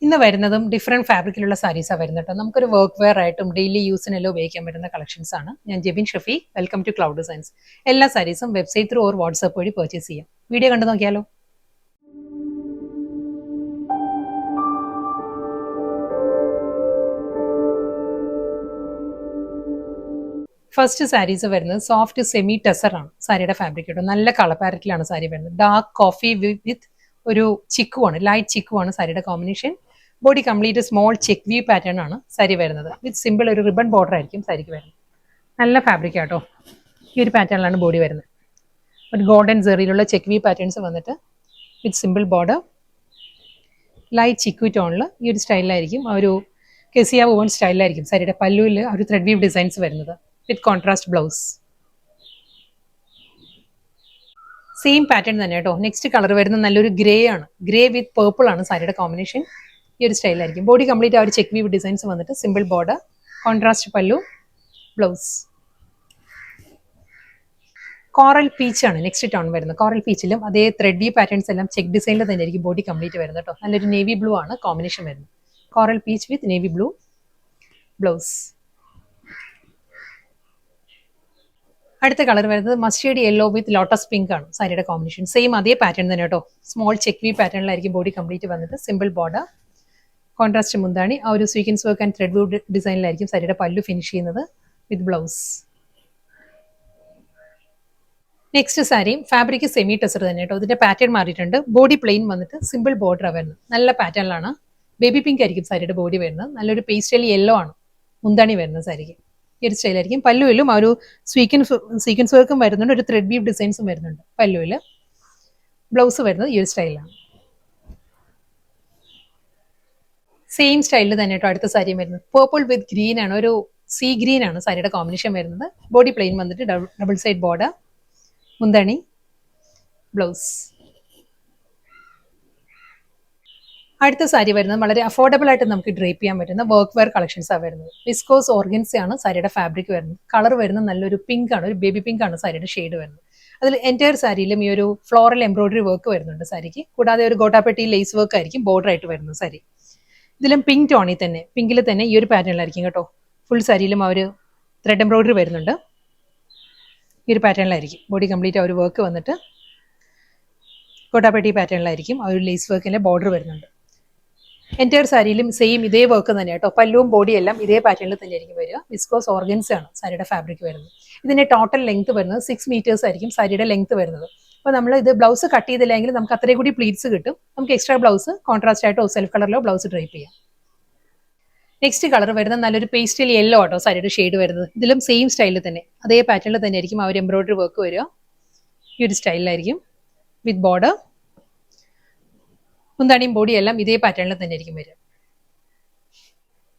ഇന്ന് വരുന്നതും ഡിഫറെന്റ് ഫാബ്രിക്കിലുള്ള സാരീസാണ് വരുന്നത് കേട്ടോ. നമുക്കൊരു വർക്ക് വെയർ ആയിട്ടും ഡെയിലി യൂസിനെല്ലാം ഉപയോഗിക്കാൻ പറ്റുന്ന കളക്ഷൻസ് ആണ്. ഞാൻ Jebin Shafi, welcome to Cloud Designs. എല്ലാ സാരീസും വെബ്സൈറ്റ് ത്രൂ ഓർ വാട്സ്ആപ്പ് വഴി പർച്ചേസ് ചെയ്യാം. വീഡിയോ കണ്ടു നോക്കിയാലോ. ഫസ്റ്റ് സാരീസ് വരുന്നത് സോഫ്റ്റ് സെമി ടെസർ ആണ് സാരിയുടെ ഫാബ്രിക് കേട്ടോ. നല്ല കളർ പാരറ്റിലാണ് സാരി വരുന്നത്. ഡാർക്ക് കോഫി വിത്ത് ഒരു ചിക്കുവാണ്, ലൈറ്റ് ചിക്കുവാണ് സാരിയുടെ combination. Body complete small check view pattern ആണ് സാരി വരുന്നത്. വിത്ത് സിമ്പിൾ ഒരു റിബൺ ബോർഡർ ആയിരിക്കും സാരിക്ക് വരുന്നത്. നല്ല ഫാബ്രിക് ആട്ടോ. ഈ ഒരു പാറ്റേണിലാണ് ബോഡി വരുന്നത്. ഒരു ഗോൾഡൻ സെറിയിലുള്ള ചെക്ക് വ്യൂ പാറ്റേൺസ് വന്നിട്ട് with simple border, light chikoo ടോണിൽ ഈ ഒരു സ്റ്റൈലിലായിരിക്കും. ഒരു കെസിയ വുവൺ സ്റ്റൈലിലായിരിക്കും സാരിയുടെ പല്ലുവിൽ ഒരു ത്രെഡ് വീവ് ഡിസൈൻസ് വരുന്നത് വിത്ത് കോൺട്രാസ്റ്റ് ബ്ലൗസ്. സെയിം പാറ്റേൺ തന്നെ കേട്ടോ. നെക്സ്റ്റ് കളർ വരുന്നത് നല്ലൊരു ഗ്രേ ആണ്. ഗ്രേ വിത്ത് പേർപ്പിൾ ആണ് സാരിയുടെ കോമ്പിനേഷൻ. ഈ ഒരു സ്റ്റൈലായിരിക്കും. ബോഡി കംപ്ലീറ്റ് ആ ഒരു ചെക്ക് വീവ് ഡിസൈൻസ് വന്നിട്ട് simple border, contrast pallu, blouse. Coral peach ആണ് നെക്സ്റ്റ് ടോൺ വരുന്നത്. കോറൽ പീച്ചിലും അതേ ത്രെഡ് വീവ് പാറ്റേൺസ് എല്ലാം ചെക്ക് ഡിസൈനിൽ തന്നെ ആയിരിക്കും ബോഡി കംപ്ലീറ്റ് വരുന്നത് കേട്ടോ. നല്ലൊരു നേവി ബ്ലൂ ആണ് കോമ്പിനേഷൻ വരുന്നത്. Coral peach with navy blue, blouse. അടുത്ത കളർ വരുന്നത് mustard yellow with lotus pink ആണ് സാരിയുടെ കോമ്പിനേഷൻ. സെയിം അതേ പാറ്റേൺ തന്നെ കേട്ടോ. സ്മോൾ ചെക്ക് വി പാറ്റേണിലായിരിക്കും ബോഡി കംപ്ലീറ്റ് വന്നിട്ട് സിമ്പിൾ ബോർഡർ, കോൺട്രാസ്റ്റ് മുന്താണി. ആ ഒരു സ്വീക്വൻസ് വർക്ക് ആൻഡ് ത്രെഡ് വൂഡ് ഡിസൈനിലായിരിക്കും സാരിയുടെ പല്ലു ഫിനിഷ് ചെയ്യുന്നത് വിത്ത് ബ്ലൗസ്. നെക്സ്റ്റ് സാരിയും ഫാബ്രിക് സെമി ടെസർ തന്നെ കേട്ടോ. ഇതിന്റെ പാറ്റേൺ മാറിയിട്ടുണ്ട്. ബോഡി പ്ലെയിൻ വന്നിട്ട് സിമ്പിൾ ബോർഡർ വരുന്നത്. നല്ല പാറ്റേണിലാണ്. ബേബി പിങ്ക് ആയിരിക്കും സാരിയുടെ ബോഡി വരുന്നത്. നല്ലൊരു പേസ്റ്റൽ യെല്ലോ ആണ് മുന്താണി വരുന്നത് സാരിക്ക്. ഈ ഒരു സ്റ്റൈലായിരിക്കും. പല്ലുവിലും ആ ഒരു സീക്വൻസ് വർക്കും വരുന്നുണ്ട്. ഒരു ത്രെഡ് വീവ് ഡിസൈൻസും വരുന്നുണ്ട് പല്ലുവിൽ. ബ്ലൗസ് വരുന്നത് ഈ ഒരു സ്റ്റൈലാണ്. സെയിം സ്റ്റൈലിൽ തന്നെ കേട്ടോ അടുത്ത സാരിയും വരുന്നത്. പേർപ്പിൾ വിത്ത് ഗ്രീൻ ആണ്. ഒരു സീ ഗ്രീൻ ആണ് സാരിയുടെ കോമ്പിനേഷൻ വരുന്നത്. ബോഡി പ്ലെയിൻ വന്നിട്ട് ഡബിൾ സൈഡ് ബോർഡർ, മുന്താണി, ബ്ലൗസ്. അടുത്ത സാരി വരുന്നത് വളരെ അഫോർഡബിൾ ആയിട്ട് നമുക്ക് ഡ്രേപ്പ് ചെയ്യാൻ പറ്റുന്ന വർക്ക് വെയർ കളക്ഷൻസ് ആണ് വരുന്നത്. വിസ്കോസ് ഓർഗൻസി ആണ് സാരിയുടെ ഫാബ്രിക് വരുന്നത്. കളർ വരുന്നത് നല്ലൊരു പിങ്ക് ആണ്, ഒരു ബേബി പിങ്ക് ആണ് സാരിയുടെ ഷെയ്ഡ് വരുന്നത്. അതിൽ എൻറ്റയർ സാരിയിലും ഈ ഒരു ഫ്ലോറൽ എംബ്രോയിഡറി വർക്ക് വരുന്നുണ്ട് സാരിക്ക്. കൂടാതെ ഒരു ഗോട്ടാപ്പെട്ടി ലേസ് വർക്ക് ആയിരിക്കും ബോർഡർ ആയിട്ട് വരുന്നത് സാരി. ഇതിലും പിങ്ക് ടോണിൽ തന്നെ, പിങ്കിൽ തന്നെ ഈ ഒരു പാറ്റേണിലായിരിക്കും കേട്ടോ. ഫുൾ സാരിയിലും ആ ഒരു ത്രെഡ് എംബ്രോയിഡറി വരുന്നുണ്ട്. ഈ ഒരു പാറ്റേണിലായിരിക്കും ബോഡി കംപ്ലീറ്റ് ആ ഒരു വർക്ക് വന്നിട്ട് ഗോട്ടാപ്പെട്ടി പാറ്റേണിലായിരിക്കും ആ ഒരു ലേസ് വർക്കിന്റെ ബോർഡർ വരുന്നുണ്ട്. എൻറ്റയർ സാരിയിലും സെയിം ഇതേ വർക്ക് തന്നെ കേട്ടോ. പല്ലുവും ബോഡിയും എല്ലാം ഇതേ പാറ്റേണിൽ തന്നെയായിരിക്കും വരിക. വിസ്കോസ് ഓർഗൻസ് ആണ് സാരിയുടെ ഫാബ്രിക് വരുന്നത്. ഇതിന്റെ ടോട്ടൽ ലെങ്ത് വരുന്നത് 6 മീറ്റേഴ്സ് ആയിരിക്കും സാരിയുടെ ലെങ്ത് വരുന്നത്. അപ്പോൾ നമ്മൾ ഇത് ബ്ലൗസ് കട്ട് ചെയ്തില്ലെങ്കിൽ നമുക്ക് അത്രയും കൂടി പ്ലീറ്റ്സ് കിട്ടും. നമുക്ക് എക്സ്ട്രാ ബ്ലൗസ് കോൺട്രാസ്റ്റ് ആയിട്ടോ സെൽഫ് കളറിലോ ബ്ലൗസ് ഡ്രൈപ്പ് ചെയ്യാം. നെക്സ്റ്റ് കളർ വരുന്നത് നല്ലൊരു പേസ്റ്റൽ യെല്ലോ ആട്ടോ സാരിയുടെ ഷെയ്ഡ് വരുന്നത്. ഇതിലും സെയിം സ്റ്റൈലിൽ തന്നെ അതേ പാറ്റേണിൽ തന്നെ ആയിരിക്കും ആ ഒരു എംബ്രോയിഡറി വർക്ക് വരിക. ഈ ഒരു സ്റ്റൈലിലായിരിക്കും വിത്ത് ബോർഡർ, മുന്താണിയും ബോഡി എല്ലാം ഇതേ പാറ്റേണിൽ തന്നെ ആയിരിക്കും വരിക.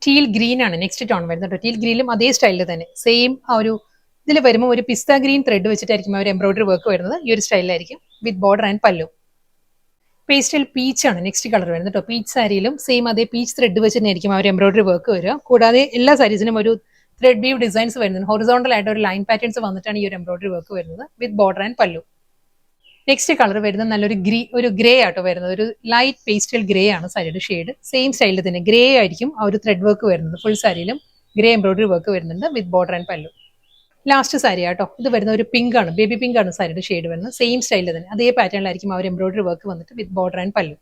ടീൽ ഗ്രീൻ ആണ് നെക്സ്റ്റ് ടോൺ വരുന്നത്. ടീൽ ഗ്രീനിലും അതേ സ്റ്റൈലിൽ തന്നെ സെയിം ആ ഒരു ഇതിൽ വരുമ്പോൾ ഒരു പിസ്ത ഗ്രീൻ ത്രെഡ് വെച്ചിട്ടായിരിക്കും ആ ഒരു എംബ്രോയിഡറി വർക്ക് വരുന്നത്. ഈ ഒരു സ്റ്റൈലിലായിരിക്കും വിത്ത് ബോർഡർ ആൻഡ് പല്ലു. പേസ്റ്റൽ പീച്ച് ആണ് നെക്സ്റ്റ് കളർ വരുന്നത് കേട്ടോ. പീച്ച് സാരിയിലും സെയിം അതേ പീച്ച് ത്രെഡ് വെച്ചിട്ടായിരിക്കും ആ ഒരു എംബ്രോയിഡറി വർക്ക് വരിക. കൂടാതെ എല്ലാ സാരീസിനും ഒരു ത്രെഡ് വീവ് ഡിസൈൻസ് വരുന്നുണ്ട്. ഹൊറിസോണ്ടൽ ആയിട്ട് ഒരു ലൈൻ പാറ്റേൺസ് വന്നിട്ടാണ് ഈ ഒരു എംബ്രോയിഡറി വർക്ക് വരുന്നത് വിത്ത് ബോർഡർ ആൻഡ് പല്ലു. നെക്സ്റ്റ് കളർ വരുന്നത് നല്ലൊരു ഗ്രേ ആട്ടോ വരുന്നത്. ഒരു ലൈറ്റ് പേസ്റ്റൽ ഗ്രേ ആണ് സാരിയുടെ ഷെയ്ഡ്. സെയിം സ്റ്റൈലിൽ തന്നെ ഗ്രേ ആയിരിക്കും ആ ഒരു ത്രെഡ് വർക്ക് വരുന്നത്. ഫുൾ സാരിയിലും ഗ്രേ എംബ്രോയിഡറി വർക്ക് വരുന്നുണ്ട് വിത്ത് ബോർഡർ ആൻഡ് പല്ലു. ലാസ്റ്റ് സാരി ആട്ടോ. ഇത് വരുന്ന ഒരു പിങ്ക് ആണ്, ബേബി പിങ്ക് ആണ് സാരിയുടെ ഷെയ്ഡ് വരുന്നത്. സെയിം സ്റ്റൈലിൽ തന്നെ അതേ പാറ്റേണിലായിരിക്കും ആ ഒരു എംബ്രോയിഡറി വർക്ക് വന്നിട്ട് വിത്ത് ബോർഡർ ആൻഡ് പല്ലു.